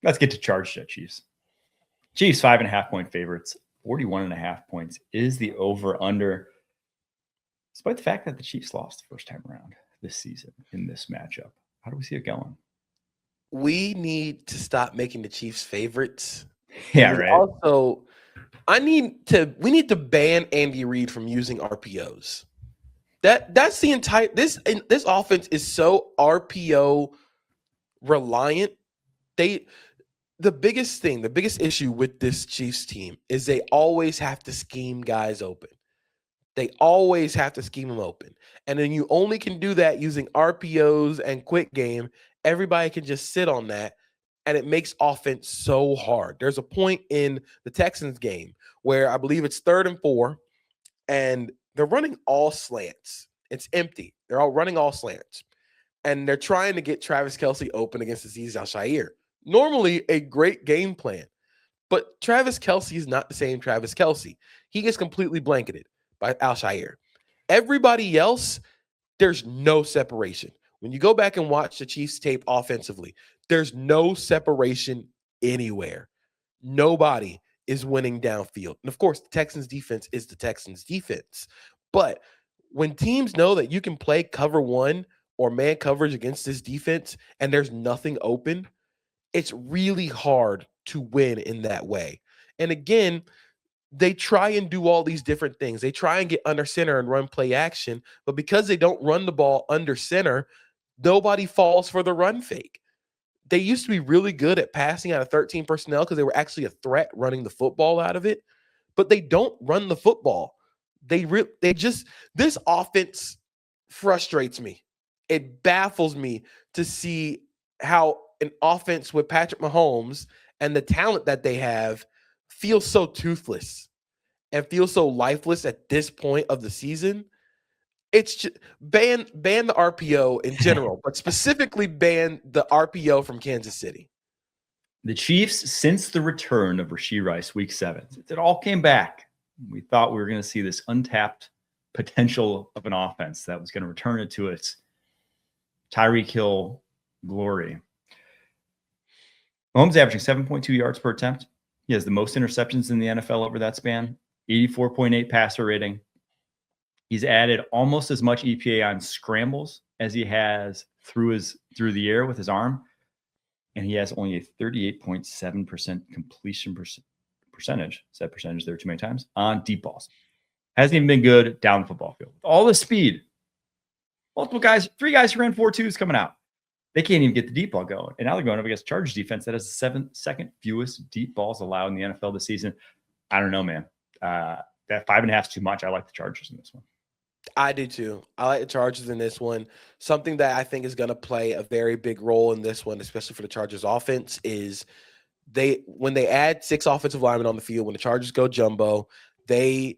Let's get to Chargers at Chiefs. Chiefs 5.5-point favorites. 41.5 points is the over-under. Despite the fact that the Chiefs lost the first time around this season in this matchup. How do we see it going? We need to stop making the Chiefs favorites. Yeah, right. Also, we need to ban Andy Reid from using RPOs. That's the entire this offense is so RPO reliant. The biggest issue with this Chiefs team is they always have to scheme guys open. They always have to scheme them open. And then you only can do that using RPOs and quick game. Everybody can just sit on that, and it makes offense so hard. There's a point in the Texans game where I believe it's 3rd and 4, and they're running all slants. It's empty. They're all running all slants. And they're trying to get Travis Kelce open against Azeez Al-Shaair. Normally a great game plan. But Travis Kelce is not the same Travis Kelce. He gets completely blanketed by Al-Shaair. Everybody else, there's no separation. When you go back and watch the Chiefs tape offensively, there's no separation anywhere. Nobody is winning downfield. And of course, the Texans defense is the Texans defense. But when teams know that you can play cover one or man coverage against this defense and there's nothing open, it's really hard to win in that way. And again, they try and do all these different things. They try and get under center and run play action, but because they don't run the ball under center, nobody falls for the run fake. They used to be really good at passing out of 13 personnel because they were actually a threat running the football out of it, but they don't run the football. This offense frustrates me. It baffles me to see how an offense with Patrick Mahomes and the talent that they have feels so toothless and feels so lifeless at this point of the season. It's just ban the RPO in general, but specifically ban the RPO from Kansas City. The Chiefs, since the return of Rashee Rice week 7, it all came back. We thought we were going to see this untapped potential of an offense that was going to return it to its Tyreek Hill glory. Mahomes averaging 7.2 yards per attempt. He has the most interceptions in the NFL over that span, 84.8 passer rating. He's added almost as much EPA on scrambles as he has through the air with his arm. And he has only a 38.7% completion percentage. Said percentage there too many times on deep balls. Hasn't even been good down the football field. All the speed. Multiple guys, 3 guys who ran 4.2s coming out. They can't even get the deep ball going. And now they're going up against Chargers defense that has the second fewest deep balls allowed in the NFL this season. I don't know, man. That 5.5 is too much. I like the Chargers in this one. I do too. I like the Chargers in this one. Something that I think is going to play a very big role in this one, especially for the Chargers offense, is when they add 6 offensive linemen on the field, when the Chargers go jumbo, they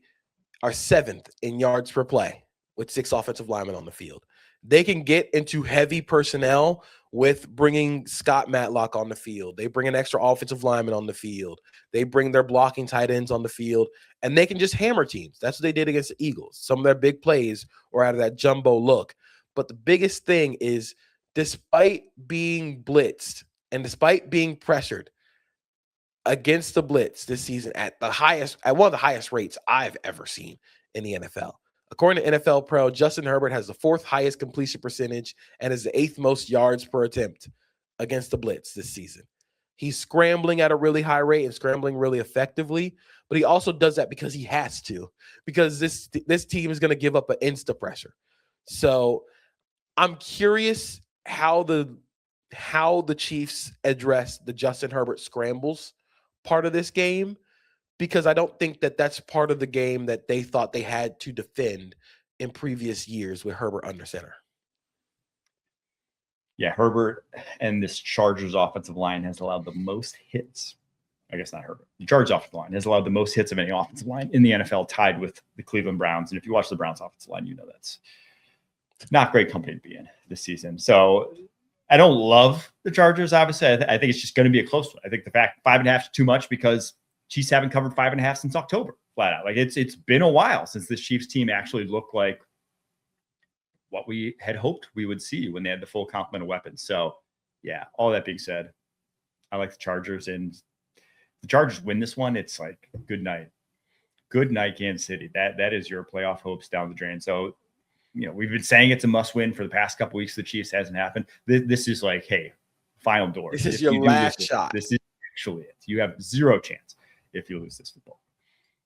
are 7th in yards per play with 6 offensive linemen on the field. They can get into heavy personnel with bringing Scott Matlock on the field. They bring an extra offensive lineman on the field. They bring their blocking tight ends on the field, and they can just hammer teams. That's what they did against the Eagles. Some of their big plays were out of that jumbo look. But the biggest thing is, despite being blitzed and despite being pressured against the blitz this season at one of the highest rates I've ever seen in the NFL. According to NFL Pro, Justin Herbert has the 4th highest completion percentage and is the 8th most yards per attempt against the blitz this season. He's scrambling at a really high rate and scrambling really effectively, but he also does that because he has to, because this team is going to give up an insta pressure. So I'm curious how the Chiefs address the Justin Herbert scrambles part of this game, because I don't think that that's part of the game that they thought they had to defend in previous years with Herbert under center. Yeah, Herbert and this Chargers offensive line has allowed the most hits. I guess not Herbert. The Chargers offensive line has allowed the most hits of any offensive line in the NFL, tied with the Cleveland Browns. And if you watch the Browns offensive line, you know that's not great company to be in this season. So I don't love the Chargers, obviously. I think it's just going to be a close one. I think the fact 5.5 is too much because Chiefs haven't covered 5.5 since October, flat out. Like it's been a while since this Chiefs team actually looked like what we had hoped we would see when they had the full complement of weapons. So, yeah, all that being said, I like the Chargers, and the Chargers win this one. It's like good night, Kansas City. That is your playoff hopes down the drain. So, we've been saying it's a must win for the past couple weeks. The Chiefs hasn't happened. This is like, hey, final door. This is your last shot. This is actually it. You have zero chance if you lose this football.